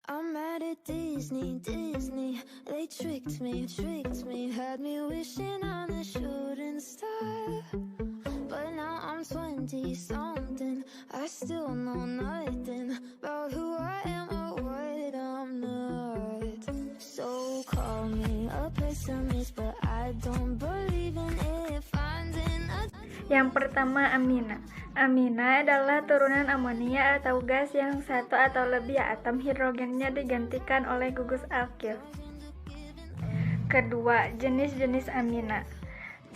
I'm mad at Disney, they tricked me, had me wishing on a shooting star. But now I'm 20 something, I still know nothing about who I am or what I'm not. So call me a pessimist, but I don't believe in it. Finding a... Yang pertama, amina. Amina adalah turunan amonia atau gas yang satu atau lebih atom hidrogennya digantikan oleh gugus alkil. Kedua, jenis-jenis amina.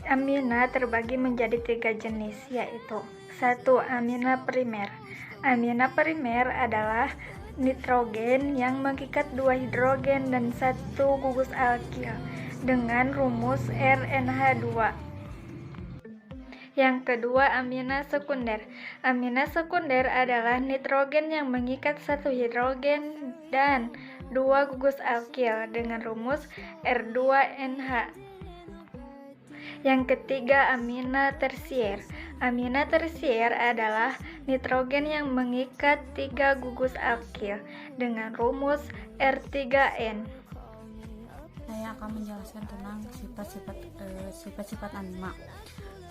Amina terbagi menjadi 3 jenis, yaitu 1. Amina primer. Amina primer adalah nitrogen yang mengikat 2 hidrogen dan 1 gugus alkil dengan rumus RNH2. Yang kedua, amina sekunder. Amina sekunder adalah nitrogen yang mengikat 1 hidrogen dan 2 gugus alkil dengan rumus R2NH. Yang ketiga, amina tersier. Amina tersier adalah nitrogen yang mengikat 3 gugus alkil dengan rumus R3N. Saya akan menjelaskan tentang sifat-sifat anima.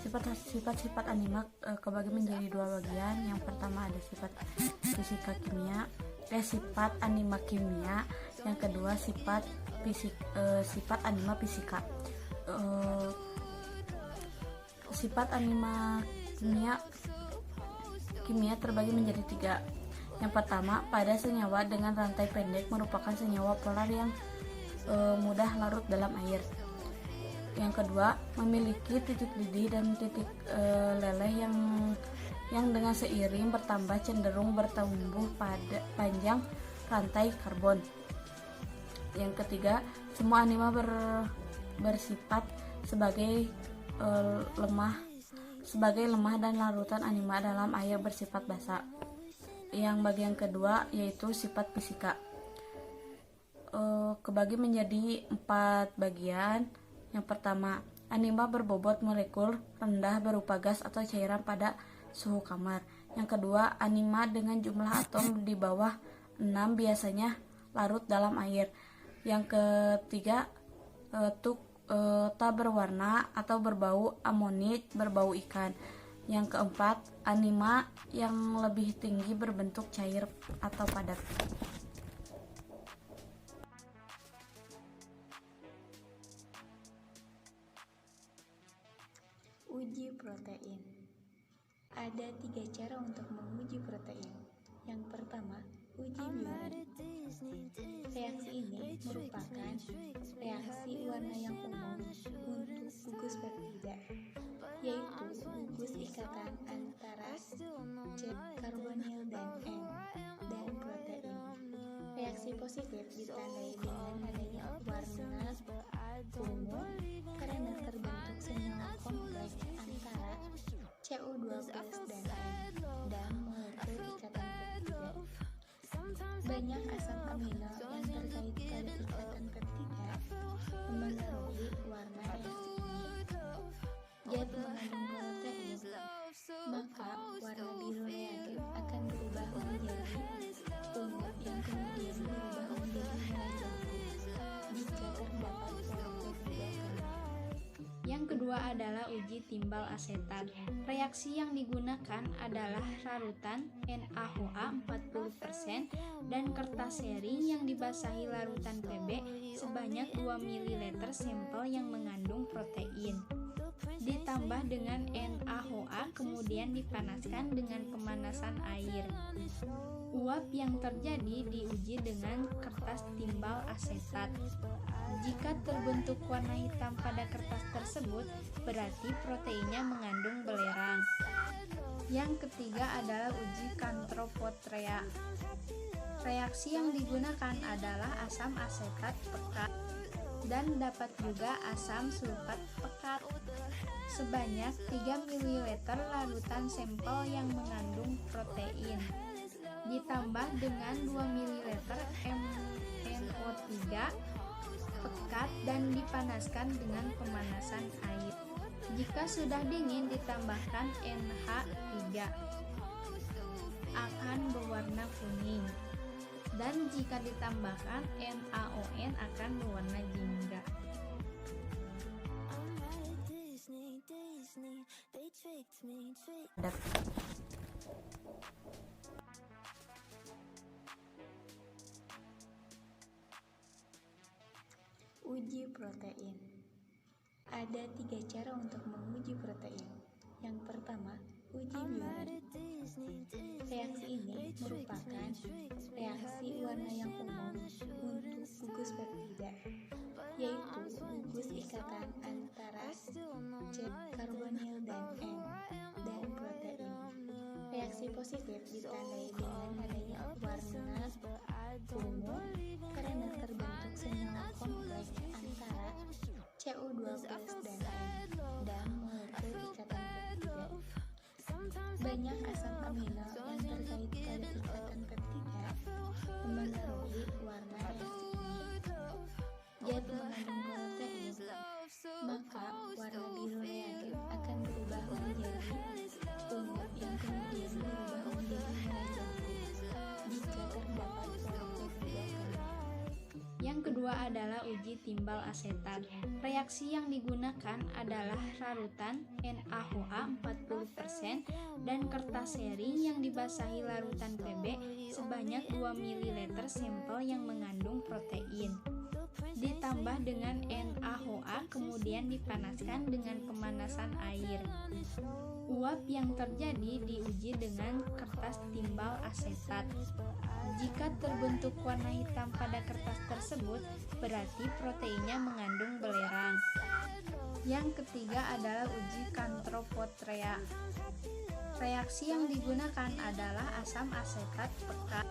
Sifat-sifat anima kebagi menjadi 2 bagian. Yang pertama ada sifat sifat anima kimia. Yang kedua sifat anima fisika. Sifat anima kimia terbagi menjadi 3. Yang pertama, pada senyawa dengan rantai pendek merupakan senyawa polar yang mudah larut dalam air. Yang kedua, memiliki titik didih dan titik leleh yang dengan seiring bertambah cenderung bertumbuh pada panjang rantai karbon. Yang ketiga, semua anima bersifat sebagai lemah dan larutan anima dalam air bersifat basa. Yang bagian kedua yaitu sifat fisika. Kebagi menjadi 4 bagian. Yang pertama, anima berbobot molekul rendah berupa gas atau cairan pada suhu kamar. Yang kedua, anima dengan jumlah atom di bawah 6 biasanya larut dalam air. Yang ketiga, tak berwarna atau berbau amonit, berbau ikan. Yang keempat, anima yang lebih tinggi berbentuk cair atau padat. Uji protein. Ada 3 cara untuk menguji protein. Yang pertama, uji biologi. Reaksi ini merupakan reaksi warna yang umum untuk gugus peptida, yaitu gugus ikatan antara C karbonil dan N dan protein. Reaksi positif ditandai dengan adanya warna ungu karena terbentuk senyawa kompleks antara CU12 dan N dan molekul ikatan peptida. Banyak asam amino yang terkait pada ikatan peptida memengaruhi warna reaksi ini. Zat mengandung protein, maka warna biru reagen akan berubah menjadi ungu yang kemudian berubah menjadi merah jambu jika terdapat peptida kandung. Yang kedua adalah uji timbal asetat. Reaksi yang digunakan adalah larutan NaOH 40% dan kertas seri yang dibasahi larutan Pb sebanyak 2 ml sampel yang mengandung protein. Ditambah dengan NaOH kemudian dipanaskan dengan pemanasan air. Uap yang terjadi diuji dengan kertas timbal asetat. Jika terbentuk warna hitam pada kertas tersebut, berarti proteinnya mengandung belerang. Yang ketiga adalah uji Kantropotrea. Reaksi yang digunakan adalah asam asetat pekat dan dapat juga asam sulfat pekat. Sebanyak 3 ml larutan sampel yang mengandung protein. Ditambah dengan 2 ml MnO3 pekat dan dipanaskan dengan pemanasan air. Jika sudah dingin ditambahkan NH3 akan berwarna kuning. Dan jika ditambahkan NaON akan berwarna jingga. Uji protein. Ada 3 cara untuk menguji protein. Yang pertama, uji biologis. Reaksi ini merupakan reaksi warna yang umum untuk gugus peptida, yaitu gugus ikatan antara C karbonil dan N dan protein. Reaksi positif ditandai dengan adanya warna ungu karena terbentuk senyawa kompleks antara Cu2+ dan N dan molekul ikatan peptida. Banyak asam amino yang terkait pada ikatan peptida memengaruhi warna reaksi ini. Zat mengandung protein, maka warna biru reagen akan berubah menjadi ungu yang kemudian berubah menjadi merah jambu jika terdapat peptida kembali. Yang kedua adalah uji timbal asetat. Reaksi yang digunakan adalah larutan NaOH 40% dan kertas seri yang dibasahi larutan Pb sebanyak 2 ml sampel yang mengandung protein. Ditambah dengan NaOH kemudian dipanaskan dengan pemanasan air. Uap yang terjadi diuji dengan kertas timbal asetat. Jika terbentuk warna hitam pada kertas tersebut, berarti proteinnya mengandung belerang. Yang ketiga adalah uji Kantropotrea. Reaksi yang digunakan adalah asam asetat pekat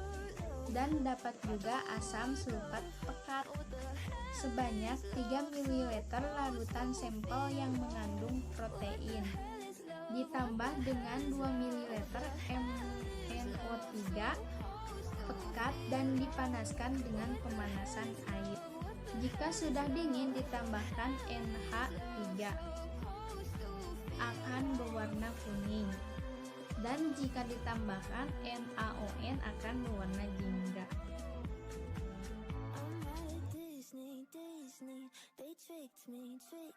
dan dapat juga asam sulfat pekat. Sebanyak 3 ml larutan sampel yang mengandung protein. Ditambah dengan 2 ml MnO3 pekat dan dipanaskan dengan pemanasan air. Jika sudah dingin ditambahkan NH3 akan berwarna kuning, dan jika ditambahkan NaON akan berwarna jingga. Disney, they tricked me.